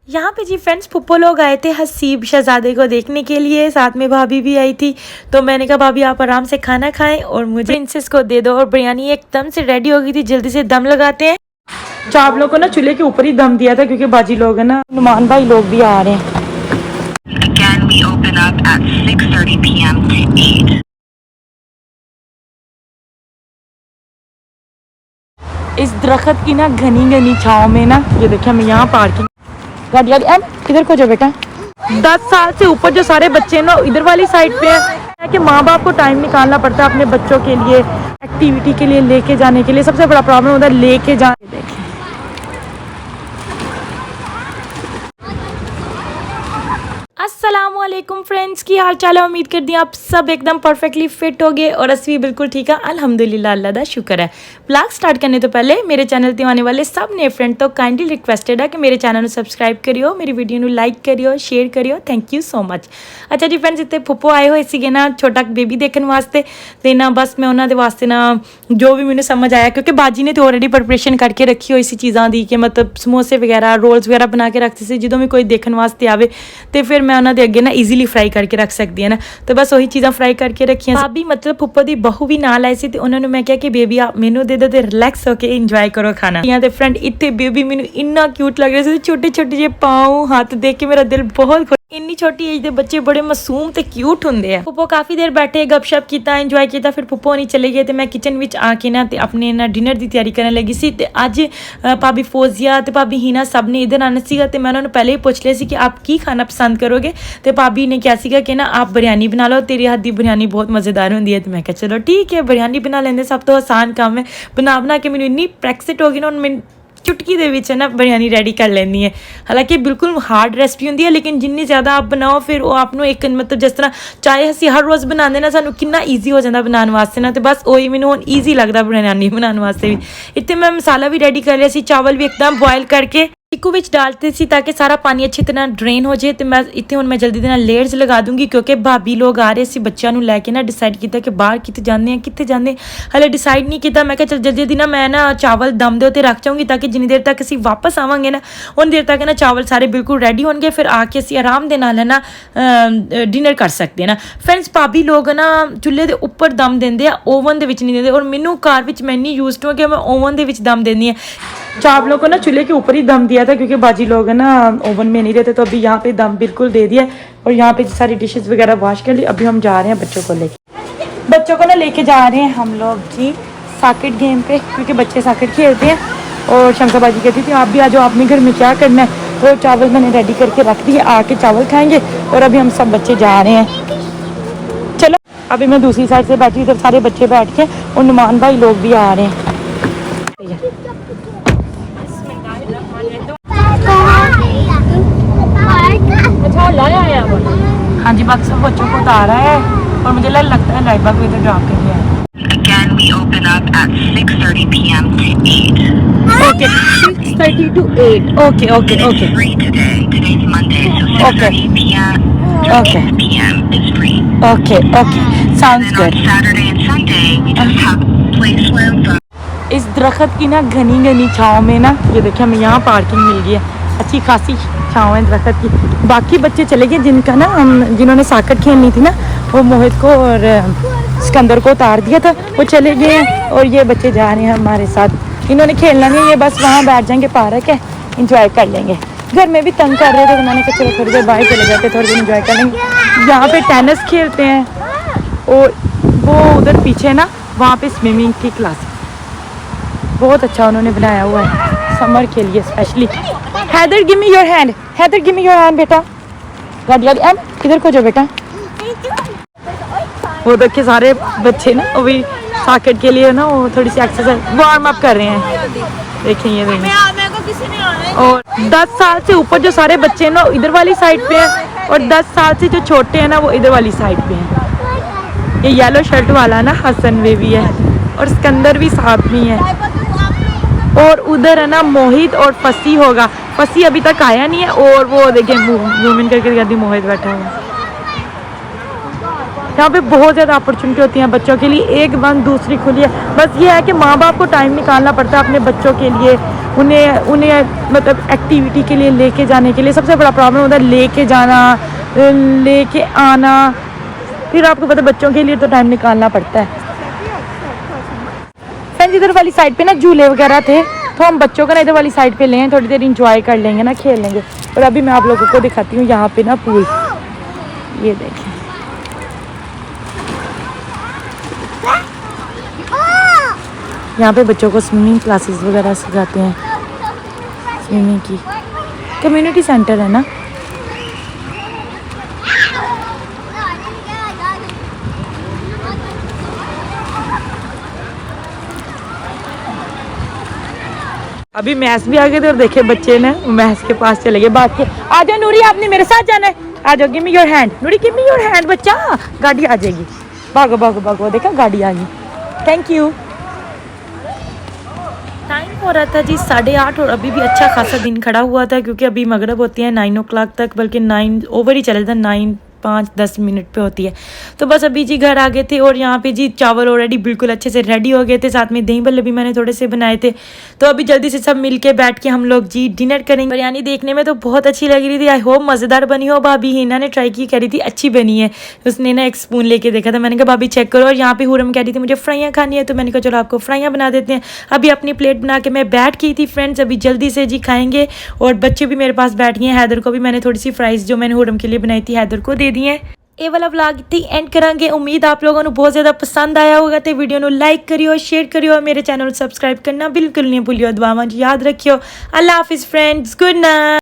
यहाँ पे जी फ्रेंड्स फुप्पो लोग आए थे हसीब शहजादे को देखने के लिए, साथ में भाभी भी आई थी। तो मैंने कहा भाभी आप आराम से खाना खाएं और मुझे प्रिंसेस को दे दो। और बिरयानी एकदम से रेडी हो गई थी, जल्दी से दम लगाते हैं। तो आप लोगों को ना चूल्हे के ऊपर ही दम दिया था क्योंकि बाजी लोग है ना, नुमान भाई लोग भी आ रहे हैं। Again, we open up at 6:30 p.m. to 8. इस दरख्त की ना घनी घनी छाँव में ना, ये देखिए मैं यहाँ पार्किंग गाड़ी किधर को जो बेटा 10 साल से ऊपर जो सारे बच्चे ना इधर वाली साइड पे है कि माँ बाप को टाइम निकालना पड़ता है अपने बच्चों के लिए, एक्टिविटी के लिए लेके जाने के लिए। सबसे बड़ा प्रॉब्लम होता है लेके जाने। देखें अस्सलामुअलैकुम फ्रेंड्स, की हाल चाल है। उम्मीद करती हूँ आप सब एकदम परफेक्टली फिट हो गए और असवी बिल्कुल ठीक है, अल्हम्दुलिल्लाह, अल्लाह दा शुक्र है। ब्लॉग स्टार्ट करने तो पहले मेरे चैनल ते आने वाले सब नए फ्रेंड तो काइंडली रिक्वेस्टेड है कि मेरे चैनल सब्सक्राइब करियो, मेरी वीडियो ਨੂੰ लाइक करियो, शेयर करियो। Thank you so much. अच्छा जी फ्रेंड्स, इतने फुप्पो आए हुए ਸੀਗੇ ना छोटा बेबी देखने वास्ते, तो ना बस मैं उन्होंने वास्ते ना जो भी मैंने समझ आया, क्योंकि बाजी ने तो ऑलरेडी प्रिपरेशन करके रखी हुई सी चीज़ों की कि मतलब समोसे वगैरह रोल्स वगैरह बना के रखते थे, जो भी कोई देखने वास्ते आवे तो फिर मैं उन्होंने अगे ना ईजीली फ्राई करके रख सकती है ना। तो बस वही चीज़ां फ्राई करके रखियां। भाभी मतलब फुप्पो दी बहू भी नाल आई सी ते उन्होंने मैं कहा कि बेबी आप मैनू दे दो ते रिलैक्स होके इंजॉय करो खाना। यहाँ ते फ्रेंड इतने बेबी मैनू इन्ना क्यूट लग रहे थे, छोटे छोटे जे पाँव हाथ देख के मेरा दिल बहुत इन्नी छोटी एज के बच्चे बड़े मासूम ते क्यूट होंगे। फुप्पो काफ़ी देर बैठे गपशप किया, इंजॉय किया। फिर फुप्पो नहीं चले गए तो मैं किचन में आके ना ते अपने ना डिनर की तैयारी करने लगी सी। ते अज भाभी फौजिया ते भाभी हिना सब ने इधर आना सीगा ते मैं उन्होंने पहले ही पूछ लिया सी कि आप की खाना पसंद करोगे। तो भाभी ने क्या सीगा कि ना आप बिरयानी बना लो, तेरी हाथ की बिरयानी बहुत मज़ेदार होंगी है। तो मैं कहा चलो ठीक है, बिरयानी बना लेंगे, सब तो आसान काम है। बना के मैंने इन्नी प्रैक्टिस हो गई ना, मैं चुटकी दे विच ना बिरयानी रेडी कर लेनी है। हालांकि बिल्कुल हार्ड रेसिपी होंदी है, लेकिन जिन्नी ज़्यादा आप बनाओ फिर वो आपनों एक मतलब जिस तरह चाहे असीं हर रोज़ बनाते ना सानू कितना ईजी हो जाता बनाने वास्ते ना। तो बस वही मैंने हुण ईजी लगता बिरयानी बनाने वास्ते भी। इतने मैं मसाला भी रेडी कर लिया सी, चावल भी एकदम बॉयल करके चिक्कू विच डालते सी ताकि सारा पानी अच्छी तरह ड्रेन हो जाए। तो मैं इतने हुण मैं जल्दी दे नाल लेयर्स लगा दूंगी क्योंकि भाभी लोग आ रहे सी बच्चों नूं लैके ना। डिसाइड किया कि बाहर किते जाने हाले डिसाइड नहीं किया। मैं चल जल्दी जल्दी ना मैं ना चावल दम दे उत्ते रख जाऊँगी ताकि जिन्नी देर तक असीं वापस आवांगे ना उन देर तक ना चावल सारे बिल्कुल रेडी होंगे, फिर आके असीं आराम दे नाल है ना डिनर कर सकते हैं ना। फ्रेंड्स भाभी लोग ना चुल्हे के उपर दम देंगे, ओवन दे विच नहीं देंगे। और मैनू घर विच मैं इन्नी यूज्ड हूँ कि मैं ओवन दे विच दम देनी है। आप लोगों को ना चूल्हे के ऊपर ही दम दिया था क्योंकि बाजी लोग है ना ओवन में नहीं रहते, तो अभी यहाँ पे दम बिल्कुल दे दिया। और यहाँ पे सारी डिशेस वगैरह वॉश कर ली। अभी हम जा रहे हैं बच्चों को ना लेके जा रहे हैं हम लोग जी साकेट गेम पे, क्योंकि बच्चे साकेट खेलते हैं। और शंका बाजी कहती थी आप भी आ जाओ, अपने घर में क्या करना है। तो चावल मैंने रेडी करके रख दिए, आके चावल खाएंगे। और अभी हम सब बच्चे जा रहे हैं। चलो अभी मैं दूसरी साइड से बैठी, इधर सारे बच्चे बैठ के और नुमान भाई लोग भी आ रहे हैं। हाँ जी, बाकी सब बच्चों को उतारा है और मुझे लगता है लाइबा को इधर ड्रॉप कर दिया है। Again, we open up at 6:30 p.m. to 8. Okay, 6:30 to 8. Okay. It's free today. Today's Monday, so 6:30 p.m. to 8 p.m. is free. Okay. Sounds And good. on Saturday and Sunday, we just have play swim. इस दरख्त की ना घनी छाँव में ना, ये देखिए हमें यहाँ पार्किंग मिल गई है, अच्छी खासी छाँव है दरख्त की। बाकी बच्चे चले गए जिनका ना जिन्होंने साकट खेलनी थी ना, वो मोहित को और सिकंदर को उतार दिया था, वो चले गए हैं। और ये बच्चे जा रहे हैं हमारे साथ, इन्होंने खेलना नहीं, ये बस वहाँ बैठ जाएंगे, पार्क है, इंजॉय कर लेंगे। घर में भी तंग कर रहे थे तो मैंने कहा चलो थोड़ी देर बाहर चले जाते, थोड़ी देर इंजॉय कर लेंगे। यहाँ पे टेनिस खेलते हैं और वो उधर पीछे ना वहाँ पे स्विमिंग की क्लास बहुत अच्छा उन्होंने बनाया हुआ है समर के लिए specially. Haider give me your hand बेटा। गाड़ी इधर को जो बेटा। वो देखिए सारे बच्चे ना वो भी साकेट के लिए ना वो थोड़ी सी एक्सरसाइज वार्म अप कर रहे हैं। देखिए ये देखिए। और 10 साल से ऊपर जो सारे बच्चे ना इधर वाली साइड पे हैं और 10 साल से जो छोटे हैं ना वो इधर वाली साइड पे हैं। ये येलो शर्ट वाला ना हसन वे भी है और सिकंदर भी साथ में है। और उधर है ना मोहित और फसी होगा, फसी अभी तक आया नहीं है। और वो देखिए वूमेन करके कहती मोहित बैठा हुआ है। यहाँ पे बहुत ज़्यादा अपॉर्चुनिटी होती हैं बच्चों के लिए, एक बंद दूसरी खुली है। बस ये है कि माँ बाप को टाइम निकालना पड़ता है अपने बच्चों के लिए, उन्हें उन्हें मतलब एक्टिविटी के लिए लेके जाने के लिए सबसे बड़ा प्रॉब्लम होता है लेके जाना, लेके आना, फिर आपको पता है बच्चों के लिए तो टाइम निकालना पड़ता है। फ्रेंड्स इधर वाली साइड पे ना झूले वगैरह थे, तो हम बच्चों को ना इधर वाली साइड पे ले हैं, थोड़ी देर इंजॉय कर लेंगे ना, खेल लेंगे। और अभी मैं आप लोगों को दिखाती हूँ यहाँ पे ना पूल, ये देखें। यहाँ पे बच्चों को स्विमिंग क्लासेस वगैरह सिखाते हैं, स्विमिंग की कम्युनिटी सेंटर है ना। अभी मैथ्स भी आ गए थे और देखे बच्चे ने मैथ्स के पास चले गए, बात के आ जाओ नूरी, आपने मेरे साथ जाना है, आ जाओ, give me your hand Noori, give me your hand. बच्चा गाड़ी आ जाएगी, भागो भागो भागो, देखा गाड़ी आ गई, थैंक यू। टाइम हो रहा था जी 8:30 और अभी भी अच्छा खासा दिन खड़ा हुआ था, क्योंकि अभी मगरब होती है 9 o'clock तक, बल्कि 9 ओवर ही चला था, 9-5-10 मिनट पे होती है। तो बस अभी जी घर आ गए थे और यहाँ पे जी चावल ऑलरेडी बिल्कुल अच्छे से रेडी हो गए थे, साथ में दही भल्ले भी मैंने थोड़े से बनाए थे। तो अभी जल्दी से सब मिल के बैठ के हम लोग जी डिनर करेंगे। बिरयानी देखने में तो बहुत अच्छी लग रही थी, आई होप मज़ेदार बनी हो। भाभी हिना ने ट्राई की, कह रही थी अच्छी बनी है, उसने ना एक स्पून लेके देखा था, मैंने कहा भाभी चेक करो। और यहाँ पे हुरम कह रही थी मुझे फ्राइयाँ खानी है, तो मैंने कहा चलो आपको फ्राइयाँ बना देते हैं। अभी अपनी प्लेट बना के मैं बैठ गई थी फ्रेंड्स, अभी जल्दी से जी खाएंगे। और बच्चे भी मेरे पास बैठ गए हैं, हैदर को भी मैंने थोड़ी सी फ्राइज़ जो मैंने हुरम के लिए बनाई थी हैदर को दे दी हैं। ये वाला व्लॉग इतनी एंड करांगे, उम्मीद आप लोगों को बहुत ज़्यादा पसंद आया होगा। तो वीडियो को लाइक करियो, शेयर करियो और मेरे चैनल सब्सक्राइब करना बिल्कुल नहीं भूलियो। दुआवां याद रखियो। अल्लाह हाफिज़ फ्रेंड्स, गुड नाइट।